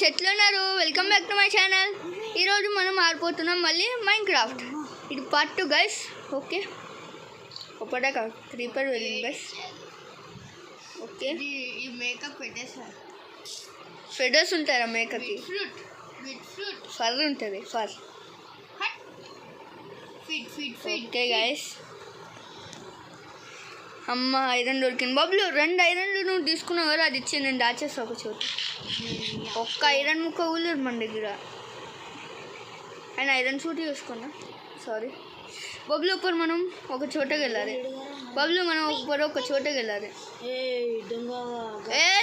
Guys ఎట్లున్నారు? Welcome back to my channel. ఈరోజు మనం ఆడిపోతున్నాం మళ్ళీ మైన్క్రాఫ్ట్. ఇది పార్ట్ 2 గైస్. ఓకే ఒకటా క్రీపర్ వెళ్ళింది గైస్. ఓకే ఈ మేకప్ పెట్టేసారు. ఫెడర్స్ ఉంటారా మేకప్కి? ఫర్ ఉంటుంది ఫర్. ఓకే గైస్ అమ్మ ఐరన్ దొరికింది. బబ్లు 2 ఐరన్లు నువ్వు తీసుకున్నావు కదా, అది ఇచ్చి నేను దాచేస్తా ఒక చోట. ఒక్క ఐరన్ ముక్క ఊలేదు మన దగ్గర. ఆయన ఐరన్ సూట్ చూసుకున్నా. సారీ బబ్లు ఇప్పుడు మనం ఒక చోటకి వెళ్ళాలి. బబ్లు మనం ఒక చోటకి వెళ్ళాలి.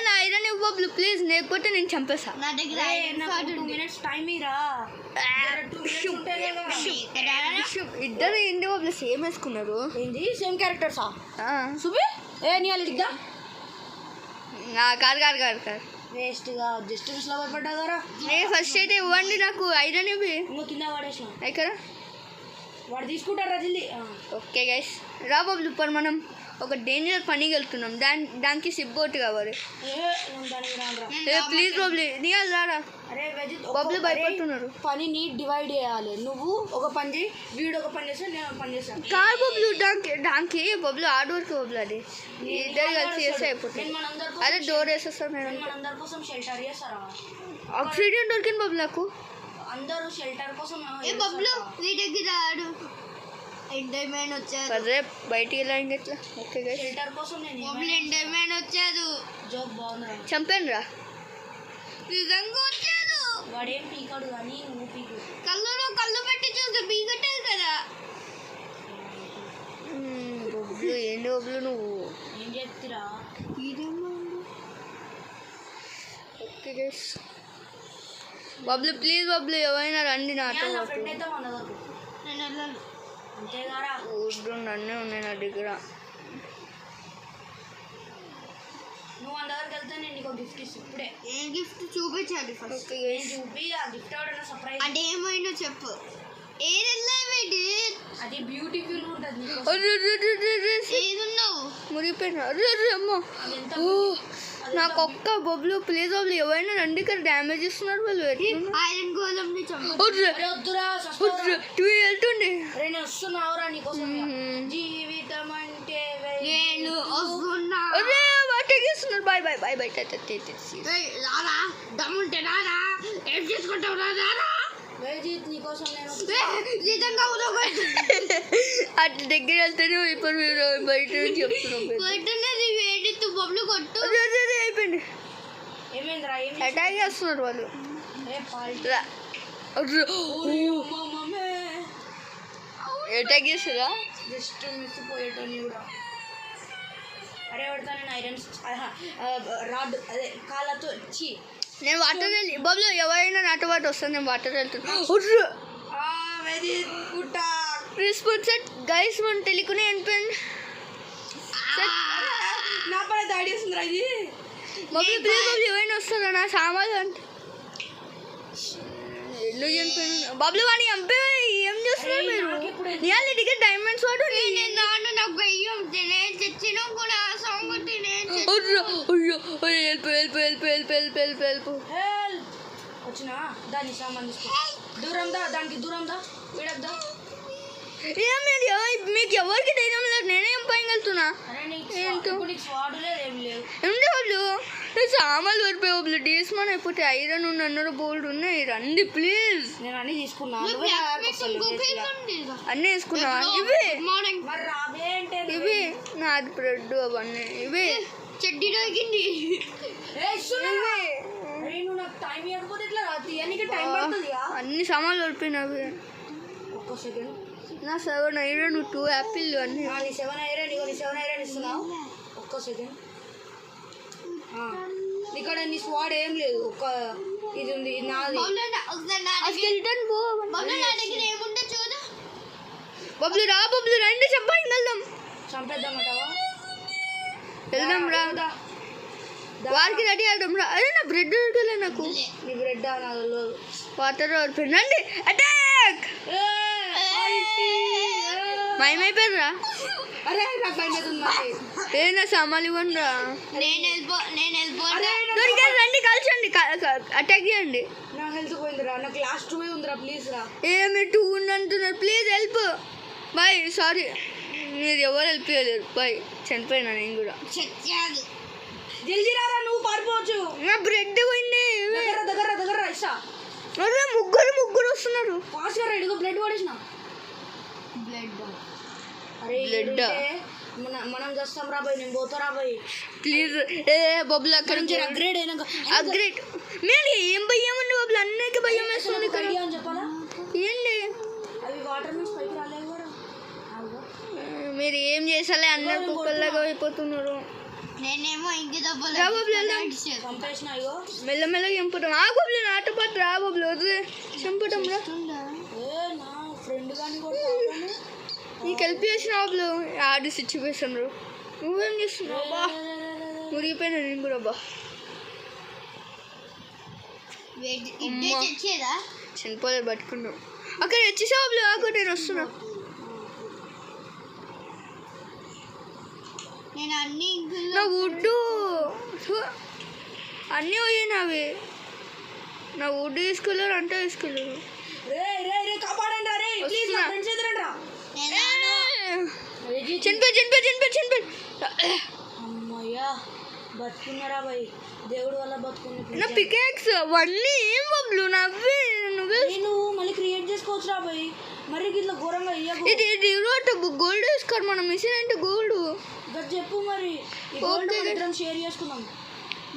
నా ఐరన్ ఇవ్వు బబ్లు ప్లీజ్, లేకపోతే నేను చంపేసా. నా దగ్గర 2 minutes టైం ఇరా. ఇద్దరు ఏంటి బబ్లు సేమ్ వేసుకున్నారు? ఏంది సేమ్ క్యారెక్టర్సా? సుబి నీ అలిగ్దా కాదు కాదు కాదు కాదు వేస్ట్గా జస్ట్ మిస్లో భయపడ్డా. ఫస్ట్ అయితే ఇవ్వండి నాకు ఐరన్ ఇవి. ఇంకో కింద పడేసిన ఇక్కడ వాడు తీసుకుంటారా జల్దీ. ఓకే గైస్ రా బబ్లు ఇప్పుడు మనం ఒక డేంజర్ పనికి వెళ్తున్నాం. దానికి సిబ్బోట్ కావాలి. ప్లీజ్ బబ్లు నీ రారా. బబ్లు భయపడుతున్నారు. పనిని డివైడ్ చేయాలి. నువ్వు ఒక పని చేయి, వీడు ఒక పని చేస్తా, నేను ఒక పని చేస్తాను. కాదు బబ్లు దానికి బబ్లు హార్డ్ వర్క్ బబ్లు. అది ఇద్దరు కలిసి చేస్తే అయిపోతుంది. అదే డోర్ వేసేస్తాను నేను. మనందరి కోసం షెల్టర్ చేస్తారా? ఆక్సిడెంట్ దొరికింది బబ్లు నాకు. అందరూ షెల్టర్ కోసం బబ్లు నీ దగ్గర ఆడు ఎండర్మ్యాన్ వచ్చారు. అదే బయటికి వెళ్ళాలి ఎట్లా? ఓకే గైస్ షెల్టర్ కోసం నేను బబ్లు ఎండర్మ్యాన్ వచ్చారు. జోక్ బాగుందా? చంపాను రా. నిజంగా వచ్చారు. వాడేం పీకాడు కానీ నువ్వు పీకు. కళ్ళు పెట్టి చూస్తే పీకట్టారు కదా. బొబ్లు ఏంటి బొబ్లు నువ్వు ఏం చెప్తురా? Okay guys Bablu please Bablu ఎవరైనా రండి నాతో. ఫ్రెండ్ అయితే మన దగ్గర నేను వెళ్ళాను అంతేగారా. ఊరు నన్నే ఉన్నాయి నా దగ్గర. నువ్వు మన దగ్గరికి వెళ్తే నేను నీకు గిఫ్ట్ ఇస్తాను ఇప్పుడే. ఏ గిఫ్ట్ చూపించాలి ఫస్ట్. చూపి ఆ గిఫ్ట్ ఎవడన్నా సర్ప్రైజ్. అంటే ఏమైనా చెప్పు. ఏది అది బ్యూటిఫుల్ ఉంటుంది. ఏదున్నావు మురిగిపోయినా అమ్మో. నాకు ఒక్క బొబ్లు ప్లీజ్ బొబ్లు ఎవరైనా రండి. ఇక్కడ డ్యామేజ్ ఇస్తున్నారు వాళ్ళు. ఐరన్ గోళం వెళ్తుండే. నేను వస్తున్నావురా నీకోసం. జీవితం అంటే వాటిస్తున్నారు. Bye bye bye bye. రారా దమ్ముంటే రారా. ఏం చేసుకుంటావు రారా. నీకోసం నేను అటు దగ్గర వెళ్తేనే ఇప్పుడు మీరు బయట చెప్తున్నాం. అయిపోయింది. అటాక్ చేస్తున్నారు వాళ్ళు. అటాక్ చేస్తారా? జస్ట్ మిస్ పోయేటోని కూడా. అరే పడతా నేను ఐరన్ రాడ్ అదే కాళ్ళతో వచ్చి నేను వాటర్ వెళ్ళి బాబులు ఎవరైనా నాతో పాటు వస్తాను. నేను వాటర్ వెళ్తున్నాను. సెట్ గైస్ మనం తెలియకునే అనిపోయింది. నా పైన దాడి చేస్తుందిరా ఇది. బాబులు ప్లీజ్ బాబులు ఎవరైనా వస్తారా నా సామాన్లు అంటే. ఎందుకు చనిపోయినా బాబులు వాడిని చంపే ఏం చేస్తున్నారు మీరు? నీ దగ్గర డైమండ్స్ వాడు నాకు భయం తెచ్చిన కూడా వచ్చినా దాన్ని సామాన్ తీసుకో. దూరం దా, దానికి దూరం దా, వీడద్దా. మీకు ఎవరికి ధైర్యం లేదు. నేనే ఏం పైన వెళ్తున్నా. సామాన్లు పడిపోయి బొబ్లు డీస్మాన్ అయిపోతే ఐరన్ అన్నారు బోల్డ్ ఉన్నాయి. రండి ప్లీజ్. నేను అన్ని తీసుకున్నా. అన్నీ తీసుకున్నా. ఇవి నాది బ్రెడ్ అవన్నీ ఇవి చెడ్డీ దొరికింది. అన్ని సామాన్లు పడిపోయినవి. ఒక్క సెకండ్ నా 7 ఐరన్ 2 యాపిల్ అన్ని. 7 ఐరన్ ఇగో 7 ఐరన్ ఇస్తున్నావు. ఒక్క సెకండ్. ఇక్కడ నీ స్వాడ్ ఏం లేదు. ఒక ఇది ఉంది నాది. బబ్లు రా బబ్లు రండి చంపాయి వెళ్దాం. చంపేద్దామంటావా? వెళ్దాం రా. వారికి రెడీ అవుదాం రా. అదే నా బ్రెడ్ దొరకలే నాకు. నీ బ్రెడ్ వాటర్ రండి అటాక్. మైమైపోయారా? అరే నాకు భయం అవుతుంది మరి. ఏనా సామాన్లు ఇవ్వండి రా. అరే దొరికారు రండి, కలిసండి, అటాక్ చేయండి. నా హెల్త్ పోయిందిరా, నాకు లాస్ట్ 2 ఉందిరా, ప్లీజ్ రా. ఏమి 2 అంటున్నారు, ప్లీజ్ హెల్ప్ బాయ్. సారీ మీరు ఎవరు హెల్ప్ చేయలేరు బాయ్, చనిపోయినా నేను కూడా. జల్దీ రారా, నువ్వు పారిపోవచ్చు. నా బ్రెడ్ పోయింది. దగ్గర ఇస్తా. అరే ముగ్గురు వస్తున్నారు. ఫాస్ట్ గా ఇదిగో బ్లడ్ పడేసిన. అరే బ్లడ్ మనం చేస్తాం రా బాయ్, నేను పోతా రా బాయ్ ప్లీజ్. ఏ బొబ్బులు అక్కడ అప్గ్రేడ్ అయినాక అప్గ్రేడ్ మీరు ఏం భయం అండి బొబ్బులు, అన్నకి భయం వేస్తుంది ఇక్కడ. ఐడియా అని చెప్పాలా? ఏంటి అవి వాటర్ నుంచి పైకి రాలేవు కూడా. మీరు ఏం చేసాలే, అందరు కుక్కల్లాగా అయిపోతున్నారు. నేనేమో ఇంటి పంపేసిన అయ్యో. మెల్లమెల్లగా చంపుతాం. ఆ బొబ్బులు నాతో పాటు రా బొబ్బులు, వదిలే చంపుతాం రా. ఏ నా ఫ్రెండ్ కానీ కూడా నీకు హెల్ప్ చేసిన బొబ్బులు ఆడి సిచ్యువేషన్. నువ్వేం చేస్తున్నావు బా? మురిగిపోయినా నేను కూడా బా. తెచ్చేదా చనిపోలే, పట్టుకున్నాం. అక్కడ వచ్చేసా బొబ్బులు, ఆకు నేను వస్తున్నా. నేను అన్ని నా వుడ్డు అన్నీ పోయినావి. నా వుడ్ తీసుకెళ్ళారు, అంటే తీసుకెళ్ళారు. రే రే రే కాపాడండి రే, ప్లీజ్ నా ఫ్రెండ్స్ ఎదురండి రా. చనిపోయి అమ్మయ్యా బతుకున్నారా బాయ్, దేవుడు వల్ల బతుకున్నా. నా పికాక్స్ అవన్నీ ఏం బొబ్బులు నవ్వే నువ్వే. నేను మళ్ళీ క్రియేట్ చేసుకోవచ్చు రా బాయ్, మరి ఇట్లా ఘోరంగా ఇయ్యకు. ఇది గోల్డ్ వేసుకోరు, మనం మిషన్ అంటే గోల్డ్. ఇంకా చెప్పు మరి, ఈ గోల్డ్ మన ఇద్దరం షేర్ చేసుకుందాం.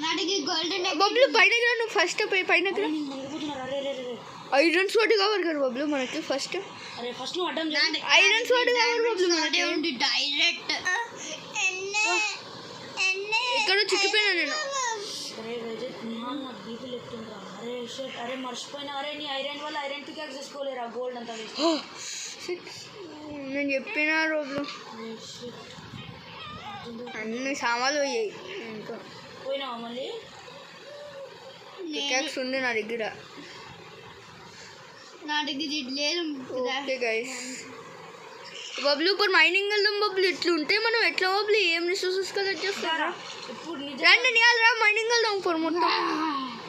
నాటికి గోల్డెన్ బొబ్బులు పైన నువ్వు ఫస్ట్ పైన నేను మునిగిపోతున్నారు. అరే రే రే ఐరన్ స్వాట్ కావాలి కదా బొబ్బులు మనకి ఫస్ట్. అరే ఫస్ట్ నువ్వు అడ్డం చేయండి. ఐరన్ స్వాట్ కావాలి బొబ్బులు మనకి. డైరెక్ట్ ఎక్కడో చిక్కిపోయినా నేను. అరే రజత్ నాకు బీపీ లెక్తుండ్రా. అరే షట్, అరే మర్చిపోయినా. అరే నీ ఐరన్ వల్ల ఐరన్ పికాక్స్ చేసుకోలేరా, గోల్డ్ అంతా నేను చెప్పిన రోజులు అన్ని సామాన్లు పోయాయి. ఇంకా పోయినావా మళ్ళీ? పికాక్స్ ఉంది నా దగ్గర. నాటికి లేదు. ఓకే గైస్, బబ్లు ఇప్పుడు మైనింగ్ వెళ్దాం బబ్లు. ఇట్లా ఉంటే మనం ఎట్లా బబ్లు ఏం రిసోర్సెస్ కలెక్ట్ చేస్తారా? ఇప్పుడు రండి నియాలరా, మైనింగ్ వెళ్దాం ఇప్పుడు మొత్తం.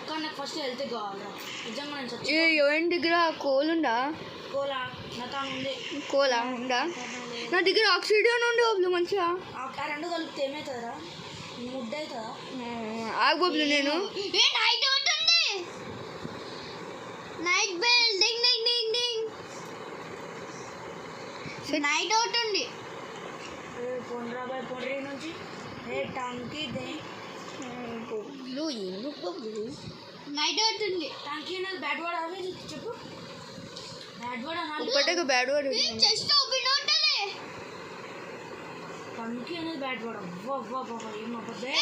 కానీ నాకు ఫస్ట్ హెల్త్ కావాలరా, నిజంగా నేను చచ్చి. ఎవరి దగ్గర కోల్ ఉందా? కోలా నా తాను ఉంది. కోలా ఉందా? నా దగ్గర ఆక్సిజన్ ఉండే బబ్లు మంచిగా. ఆ రెండు కలిపితే ఏమవుతుందిరా, ముద్ద అవుతుందా? ఆగు బబ్లు, నేను నైట్ అవుతుంది. నైట్ బెల్ డింగ్ డింగ్ డింగ్ డింగ్. నైట్ అవుతుంది. పోండ్రా బాయ్, పోండ్రీ నుంచి ఏ టాంకీ దే బబ్లు ఎందుకు బబ్లు? నైట్ అవుతుంది. టాంకీ అనేది బ్యాడ్ వర్డ్ అవే చెప్పు. బ్యాడ్ వర్డ్ అనాలి. ఇప్పటికే బ్యాడ్ వర్డ్. చెస్ట్ ఓపెన్ అవుతలే. టాంకీ అనేది బ్యాడ్ వర్డ్. అవ్వ అవ్వ అవ్వ ఏమవ్వదే.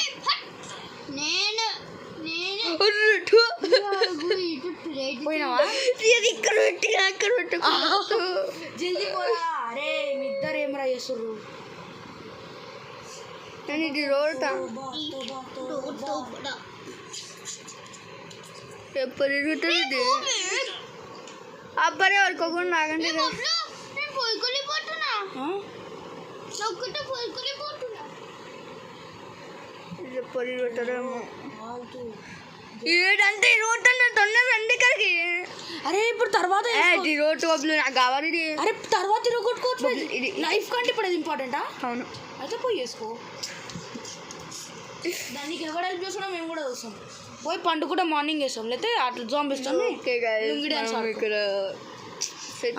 నేను పోయినావా? ఇక్కడ పెట్టి అక్కడ పెట్టు. జల్దీ పోరా. అరే మీ ఇద్దరు ఏమరా చేస్తుర్రు? నేను ఇది రోడ్ ఎప్పుడు ఇది అబ్బరే వరకోకుండా ఆగండి. నేను పోయిపోతున్నా. ఒక్కటే పోయిపోతున్నా. ఎప్పుడు పెట్టరేమో ఏడంటే రోడ్ అంటే తొందర రండి ఇక్కడికి. అరే ఇప్పుడు తర్వాత ఇది రోడ్ బబ్లు నాకు కావాలి ఇది. అరే తర్వాత తిరగొట్టుకోవచ్చు. ఇది లైఫ్ కంటే ఇప్పుడు అది ఇంపార్టెంటా? అవును. అయితే పోయి చేసుకో. దానికి ఎవరు హెల్ప్ చేస్తున్నా మేము కూడా చూస్తాం. పోయి పండు కూడా మార్నింగ్ వేస్తాం, లేకపోతే అట్లా జాంబ్ ఇస్తాం. ఇక్కడ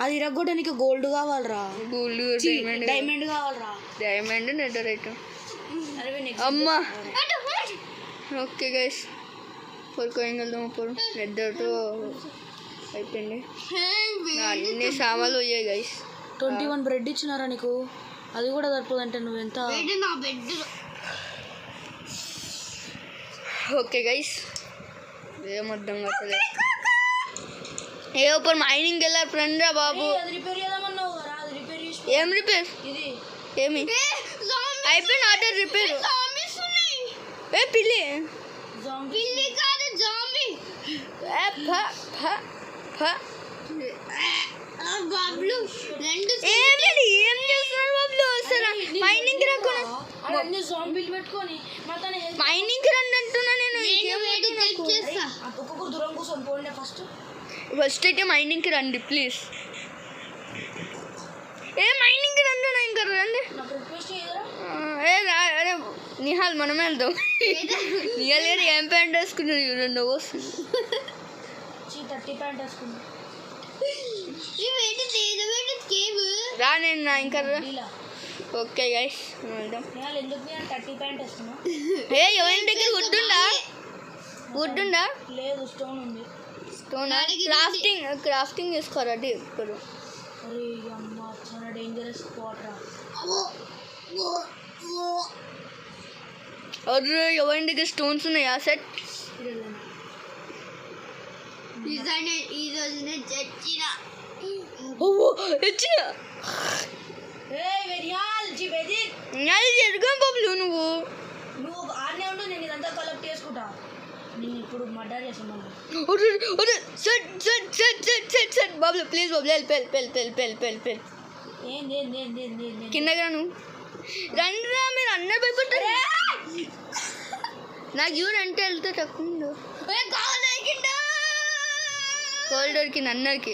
అది ఇరగొట్టడానికి గోల్డ్ కావాలరా, గోల్డ్ డైమండ్ కావాలరా. Diamond net right. అరే అమ్మా ఓకే గైస్, పొరుకోయం వెళ్దాం. అప్పుడు నిద్రతో అయిపోయింది. అన్ని సామాన్లు పోయాయి గైస్. 21 బ్రెడ్ ఇచ్చినారా నీకు? అది కూడా సరిపోదంటే నువ్వెంత? నా బెడ్. ఓకే గైస్, ఏం అర్థం కాదు. ఏ ఇప్పుడు మైనింగ్ వెళ్ళారు ఫ్రెండ్ రా బాబు. ఏం రిపేర్? ఏమి అయిపోయిన ఆర్డర్ రిపేర్. ఏ పిల్లి పిల్లి కాదు, జాంబీ. బాబ్లు రెండు ఏం చేస్తా అన్ని జాంబీలు పెట్టుకొని మొత్తాన్ని మైనింగ్కి రండి అంటున్నా నేను. ఇంకేం వద్దు నాకు. చేస్తా ఒక్కొక్కరు దూరం కూర్చొని పోండి ఫస్ట్. ఫస్ట్ అయితే మైనింగ్కి రండి ప్లీజ్. ఏ మైనింగ్కి రండి నా ఇంకా రండి. నాకు రిక్వెస్ట్ చేయరా? అరే నిహాల్ మనమే వెళ్దాం. నిహాల్ గారు ఏం ప్యాంట్ వేసుకున్నారు చూడండి వస్తుంది. 30 ప్యాంట్ వేసుకుంది ఇవేంటి తేదవేంటి కేవ్ రా నేను నా ఇంకా ఇలా. ఓకే గైస్ వెళ్దాం. నేను ఎందుకు నేను 30 ప్యాంట్ వేస్తున్నా? ఏ ఎవరి దగ్గర వుడ్ ఉందా? లేదు, స్టోన్ ఉంది. స్టోన్ క్రాఫ్టింగ్ చేసుకోరా ఇప్పుడు. అరే అమ్మ చాలా డేంజరస్ స్పాట్ రా. అరే ఎవరి దగ్గర స్టోన్స్ ఉన్నాయా సెట్? ఈ రోజు నేను చచ్చిన వచ్చిన జరగా బాబులు నువ్వు ఆడనే ఉండు, నేను ఇదంతా కలెక్ట్ చేసుకుంటా. నేను ఇప్పుడు మర్డర్ చేసాను. బాబులు ప్లీజ్ బాబులు పెల్ ఏంది కిందగా నువ్వు రండిరా. మీరు అందరు భయపడతారు. నాకు చూడంటే వెళ్తే తక్కువ కోల్డ్ దొరికింది అందరికి.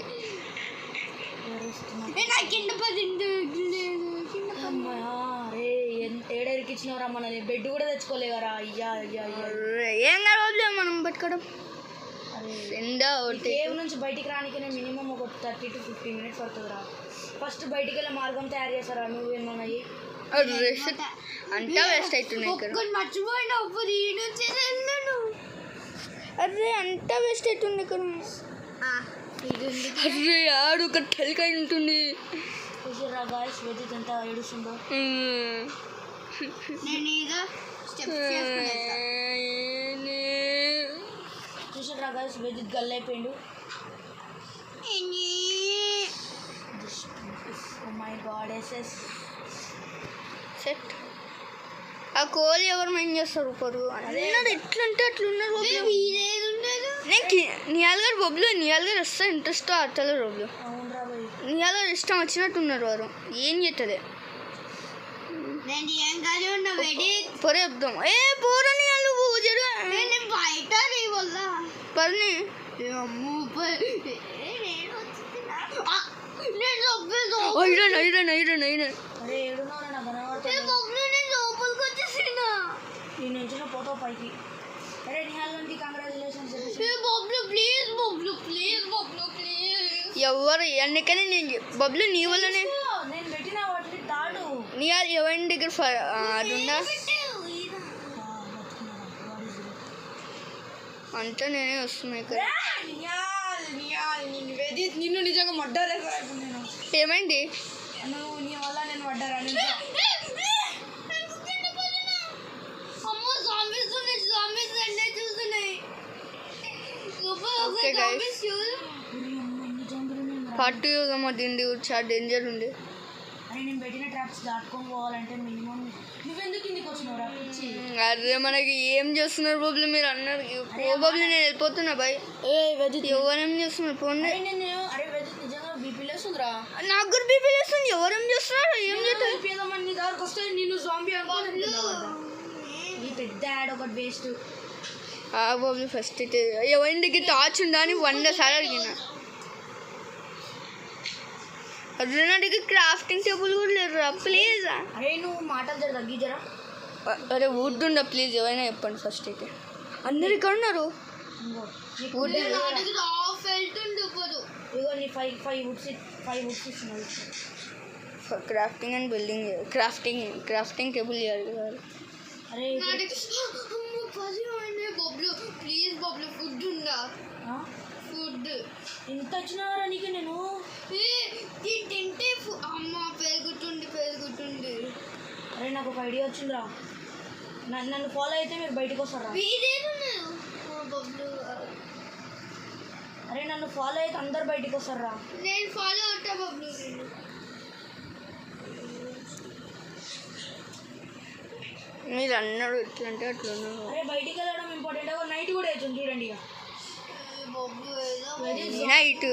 ఏడరికి ఇచ్చినవరా మనల్ని? బెడ్ కూడా తెచ్చుకోలేవరా? అయ్యా ఏం కాదు మనం పట్టుకోవడం. కేవ్ నుంచి బయటికి రానికి మినిమం ఒక 30 to 50 minutes పడుతుందిరా. ఫస్ట్ బయటికి వెళ్ళే మార్గం తయారు చేస్తారా నువ్వేమన్నా? అంతా వేస్ట్ అవుతున్నాయి ఇక్కడ. మర్చిపోయినా అరే అంతా వేస్ట్ అవుతుంది ఇక్కడ. అరే ఆడు ఒక తలకాయ ఉంటుంది. చూసారా గాయ్స్ వెజిట్ ఎంత ఏడుస్తుందో. చూసారా గాయ్స్ వెజిట్ గల్లైపోయిండు. Oh my god SS set. ఆ కోళ్ళు ఎవరు మైండ్ చేస్తారు పరు అన్నారు. ఎట్లంటే అట్లున్నారు. నియాల్ గారు బొబ్బులు నియాల్ గారు వస్తే ఇంట్రెస్ట్ ఆడతారు బొబ్బులు. అవునరా భయ్, నియాల్ గారు ఇష్టం వచ్చినట్టున్నారు వారు. ఏం చేస్తుంది పొరే చెప్దాం. ఏ పోరా నియాల్ నువ్వు జరు బయట పర్ని ఐరన్ ఐరన్ ఐరన్ ఐరన్. అరే ఏడున్నారా? నాకు కనబడుతుంది. ఈ నుంచి నువ్వు పోతావు పైకి. అరే నిహాల్ గారికి కంగ్రాచులేషన్స్. ఎవరు అందుకని నేను బబ్లు నీ వల్లనే నేను పెట్టిన వాటిని తాడు. నియాల్ ఎవరి దగ్గర అది ఉందా అంతా నేనే వస్తున్నా ఇక్కడ. నిన్ను నిజంగా మడ్డాలేదా? నేను ఏమైంది? నువ్వు నీ వల్ల నేను మడ్డారా? ఓకే గైస్ పార్ట్ మా దీన్ని చాలా డేంజర్ ఉంది. అరే నేను పెట్టిన ట్రాప్స్ దాటుకొని పోవాలంటే మినిమం నువ్వెందుకు కిందికి వచ్చినావురా? అరే మనకి ఏం చేస్తున్నారు బాబులు మీరు అన్నారు. బాబులు నేను వెళ్ళిపోతున్నా బాయ్. ఎవరేం చేస్తున్నారు పోండి. అరే వెజిట్ నిజంగా బీపీ లేస్తుందిరా. నాకు కూడా బీపీ లేస్తుంది. ఎవరేం చేస్తున్నారు? ఏం చేస్తారు? నీ దగ్గరకు వస్తే నేను జాంబీ అనుకోని ఈ పెద్ద యాడ్ ఒకటి వేస్ట్. బాబులు ఫస్ట్ అయితే ఎవరి దగ్గర టార్చ్ ఉందా అని 100 సార్లు అడిగిన. అదే నా దగ్గర క్రాఫ్టింగ్ టేబుల్ కూడా లేరు. ప్లీజ్ అరే నువ్వు మాటలు జర తగ్గించరా. అరే వుడ్ ఉందా ప్లీజ్ ఎవరైనా చెప్పండి ఫస్ట్ అయితే. అందరు ఇక్కడ ఉన్నారు. వుడ్ ఇగో నీ 5 వుడ్స్ ఇస్తున్నాడు. Crafting and building crafting table చేయాలి. అరే ప్లీజ్ బబ్లు ఫుడ్ ఉందా? ఫుడ్ ఇంత వచ్చినారా నీకు? నేను తింటే అమ్మ పెరుగుతుంది. అరే నాకు ఒక ఐడియా వచ్చిందిరా. నన్ను ఫాలో అయితే మీరు బయటకు వస్తారా? అరే నన్ను ఫాలో అయితే అందరు బయటకు వస్తారా? నేను ఫాలో అవుతా బబ్లు. మీరు అన్నారు ఎట్లంటే అట్లా ఉన్నారు. అరే బయటికి వెళ్ళడం ఇంపార్టెంట్. నైట్ కూడా అవుతుంది చూడండి. ఇక నైట్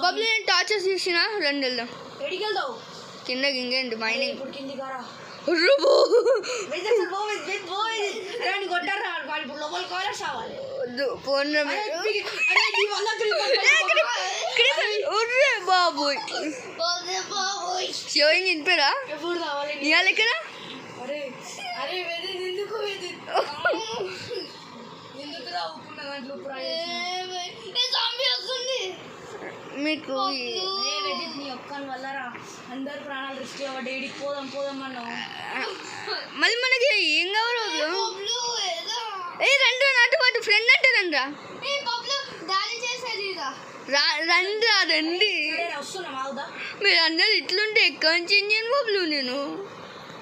బబ్లు నేను టార్చర్స్ తీసిన 2 వెళ్దాం ఎడికి వెళ్తావు? కిందకి ఇంకేంటి మైనింగ్. ఇప్పుడు కింది కారా కొట్టారా వాళ్ళు ఇప్పుడు లోపల కావాలి సావాలి ఫోన్ బాబోయ్ శివని చెప్పారా ఎప్పుడు రావాలి ఇవాళ ఎక్కడ అరే అరే ఎందుకు ఎందుకు రావుకున్న దాంట్లో మీకు నీ ఒక్కని వల్ల రా అందరు ప్రాణాలు రిస్క్ డేడికి పోదాం పోదాం అన్నావు మళ్ళీ మనకి ఏం కావాలి ఏ రండి నాతో పాటు ఫ్రెండ్ అంటే రండిరా రండిరా రండి వస్తున్నాం అవుదా మీరు అందరు ఇట్లుంటే ఎక్కడి నుంచి ఇండియన్ బాబులు నేను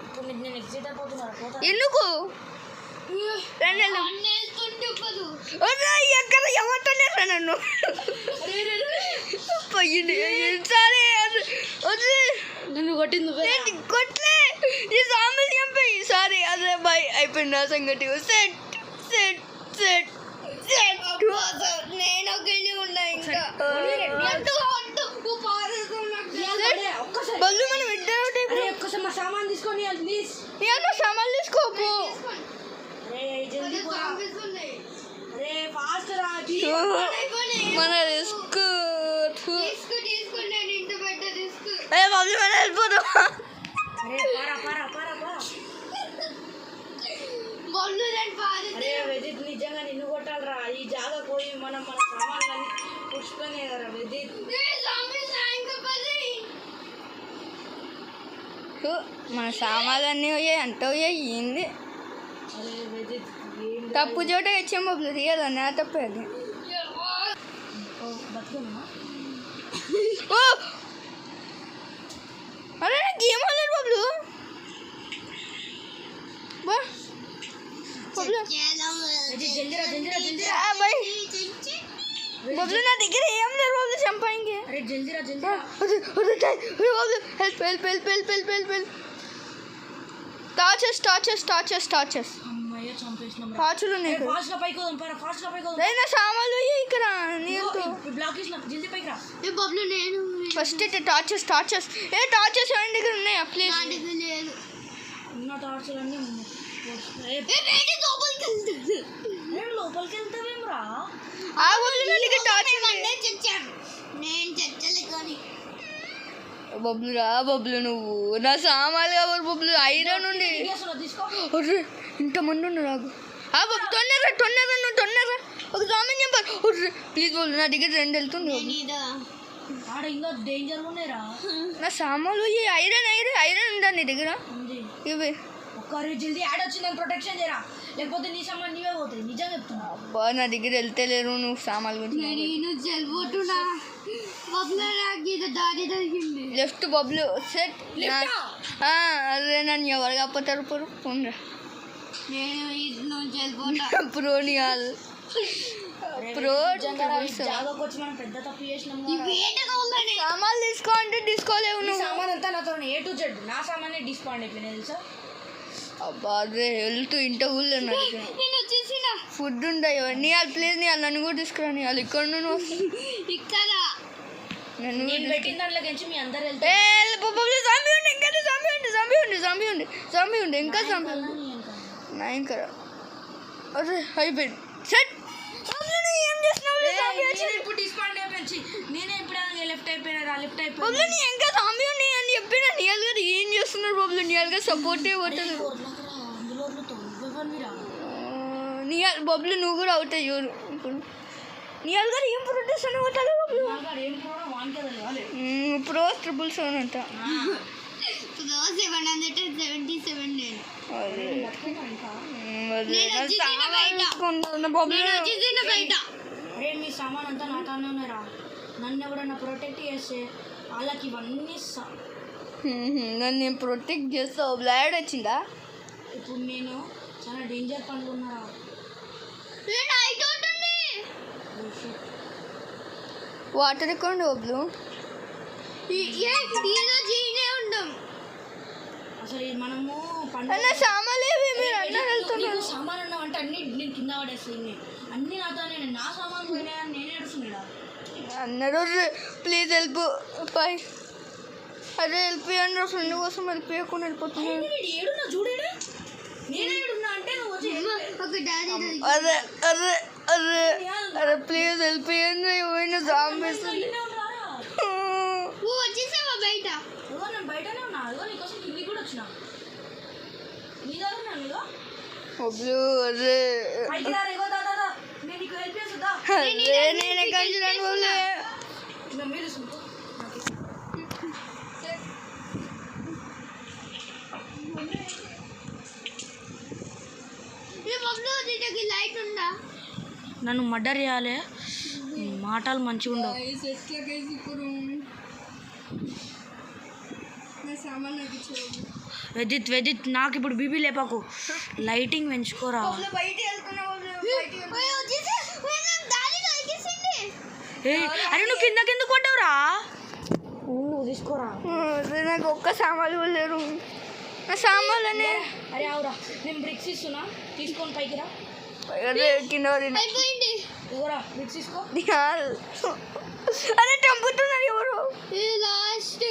ఇప్పుడు నేను ఎగ్జిట్ అయిపోతున్నారు పోతా ఎందుకు రండి ఎక్కడ ఎవరితో నన్ను సరే నిన్ను కొట్టింది కొట్లే ఈ సామెత చంపాయి సారీ అదే బాయ్ అయిపోయింది నా సంగతి సెట్ సెట్ సెట్ సెట్ నేను ఒకటి ఉన్నా ఇంకా బల్లు మనం ఇద్దరు ఒక్కసారి మా సామాన్ తీసుకొని ప్లీజ్ నేను సామాన్లు తీసుకోపు ఫాస్ట్ రా మన రిస్క్ ఏ బల్లు మనం వెళ్ళిపోతాం అరే వెజిత్ నిజంగా నిన్ను కొట్టాలరా ఈ జాగా పోయి మనం మన సామాన్లన్నీ పుష్పనే కదా వెజిత్ మన సామాన్లన్నీ పోయాయి అంత పోయాయి ఏంది అరే వెజిత్ తప్పు చోట వచ్చాం బాబులు తీయాలి నా తప్పే అది బతుకున్నా ఓ అరే నాకు ఏం అవ్వలేదు బాబులు బా బాబులు వెజిత్ జల్దిరా జల్దిరా జల్దిరా బాయ్ బాబులు నా దగ్గర ఏం లేదు బాబులు చంపాయింగే అరే జల్దిరా జల్దిరా help help help help help help help torches torches torches torches అమ్మయ్య చంపేసినాం టార్చులు ఉన్నాయి ఇక్కడ. ఫాస్ట్ గా పైకి పోదాం పరా ఫాస్ట్ గా పైకి పోదాం రేయ్, నా సామాన్లు పోయాయి ఇక్కడ నీళ్ళతో బ్లాక్ చేసిన జల్దీ పైకి రా ఫస్ట్ అయితే టార్చెస్ టార్చెస్ ఏ టార్చెస్ ఎవరి దగ్గర ఉన్నాయా ప్లీజ్ ఉన్న టార్చర్ అన్నీ ఉన్నాయి నేను లోపలికి వెళ్తావేం రా ఆ బొబ్బులు నా దగ్గర టార్చ్ బొబ్బులు రా బొబ్బులు నువ్వు నా సామాన్లు కావాలి బొబ్బులు ఐరన్ ఉండి తీసుకో ఒర్రే ఇంతమంది ఉన్నారు రాగు ఆ బొబ్బు తొందరరా తొందరరా నువ్వు తొందరరా ఒక సామాన్ చెప్పారు ఒర్రే ప్లీజ్ బొబ్బులు నా దగ్గర 2 వెళ్తుంది ఆడ ఇంకా డేంజర్ ఉన్నాయిరా నా సామాన్లు ఈ ఐరన్ ఐరన్ ఐరన్ ఉందా నీ దగ్గర ఉంది ఇవి ఒక్కరి జల్దీ యాడ్ వచ్చిందని ప్రొటెక్షన్ చేయరా లేకపోతే నీ సామాన్ నీవే పోతాయి నిజంగా చెప్తున్నా అబ్బా నా దగ్గర వెళ్తే లేరు నువ్వు సామాన్లు గురించి లెఫ్ట్ బొబ్బులు సెట్ అదే నన్ను ఎవరు కాకపోతారు పొండ్రా ప్రో నియాల్ ప్రో జాగాకి వచ్చి మనం పెద్ద తప్పు చేసినాం సామాన్లు తీసుకో అంటే తీసుకోలేవు నీ నువ్వు సామాన్ అంతా నాతో A to Z నా సామానే డిస్పాండ్ అయిపోయినాయి తెలుసా అబ్బా అదే హెల్త్ ఇంట ఊళ్ళో ఫుడ్ ఉండవు నియాల్ ప్లీజ్ నియాల్ నన్ను కూడా తీసుకురా నియాల్ ఇక్కడ నువ్వు నన్ను నేను పెట్టిన దాంట్లో నుంచి మీ అందరు వెళ్తే జాంబీ ఉండే ఇంకా జాంబీ ఉండే ఇంకా జాంబీ ఉండే నా ఇంకా అరే అయిపోయింది సెట్ ఏం చేస్తున్నావు ఇప్పుడు డిస్పాండ్ అయిపోయింది నేనే ఇప్పుడు లెఫ్ట్ అయిపోయినా లెఫ్ట్ అయిపోయినా ఇంకా జాంబీ ఉన్నాయి అని చెప్పిన నియాల్ గారు ఏం చేస్తున్నారు బాబులు నియాల్ గారు సపోర్ట్ ఇవ్వట్లేదు నియాల్ బొబ్బులు నువ్వు కూడా అవుతాయి చూడు ఇప్పుడు నియాల్ గారు ఏం ప్రొటెస్ట్ అని కొట్టాలి బొబ్బులు ప్రో 777 అంట అరే మీ సామాన్ అంతా నాతోనే రా నన్ను ఎవడన్నా ప్రొటెక్ట్ చేస్తే వాళ్ళకి ఇవన్నీ ఇస్తా నన్ను నేను ప్రొటెక్ట్ చేస్తావు బ్లాడ్ వచ్చిందా ఇప్పుడు నేను చాలా డేంజర్ పనులు ఉన్నారా వాటర్ ఎక్కువ బొబ్బులు అసలు మనము అన్న సామాన్లు మీరు అన్న వెళ్తున్నారు సామాన్ అన్నామంటే అన్ని నేను కింద పడేస్తుంది అన్ని నాతోనే నా సామాన్ పోయినాయని నేనే ఏడుస్తున్నాడా అన్నారు ప్లీజ్ హెల్ప్ బాయ్ అదే వెళ్ళిపోయాను నా ఫ్రెండ్ కోసం వెళ్ళిపోయకుండా వెళ్ళిపోతున్నాను. ఏడున్నా చూడేనా, నేనే ఏడున్నా అంటే నువ్వు వచ్చి ఒక డాడీ అరే అరే అరే అరే ప్లీజ్ వెళ్ళిపోయాను. ఏమైనా జాంబీస్ నువ్వు వచ్చేసావా బయట? అదిగో నేను బయటనే ఉన్నా, అదిగో నీకోసం కిందికి కూడా వచ్చిన. నీ దగ్గర ఉన్నాను ఇదిగో. బబ్లు అరే పైకి రా, ఇగో దా దా దా. నేను నీకు హెల్ప్ చేస్తుందా? అరే నేనే కలిసినాను బబ్లు. మీరు చూసుకో. బబ్లు దీనికి లైట్ ఉందా? నన్ను మర్డర్ చేయాలి, మాటలు మంచిగా ఉండవు. వెదిత్ నాకు ఇప్పుడు బీబీ లేపాకు, లైటింగ్ పెంచుకోరా. బయటికి వెళ్తున్నా అరే నువ్వు కిందకెందుకు కొట్టావురా? నువ్వు తీసుకోరా. నాకు ఒక్క సామాన్లు కూడా లేరు. నా సామాన్లనే అరే అవురా, నేను బ్రిక్స్ ఇస్తున్నా, తీసుకొని పైకి రా. అదే కింద పడిన. అయిపోయింది. ఇవ్వరా బ్రిక్స్ తీసుకో. అరే చంపుతున్నారు ఎవరు. లాస్ట్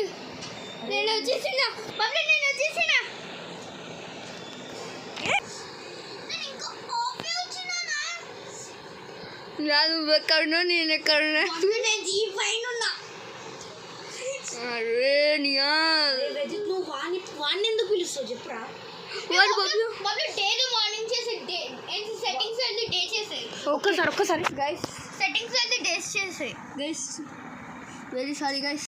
నేను వచ్చేసిన బబ్లు, నేను వచ్చేసిన. నువ్వు ఎక్కడున్నా నేను ఎక్కడున్నా. నేను ఈ పైన ఉన్నా. అరే నియాల్ వెజిత్ నువ్వు వాడిని ఎందుకు పిలుస్తావు చెప్పురా. వాడు బబ్లు బబ్లు డైలీ మార్నింగ్ చేసే డే సెట్టింగ్స్ వెళ్ళి డే చేసే. ఒక్కసారి గైస్ సెట్టింగ్స్ వెళ్ళి డేస్ చేసే. Guys very sorry guys.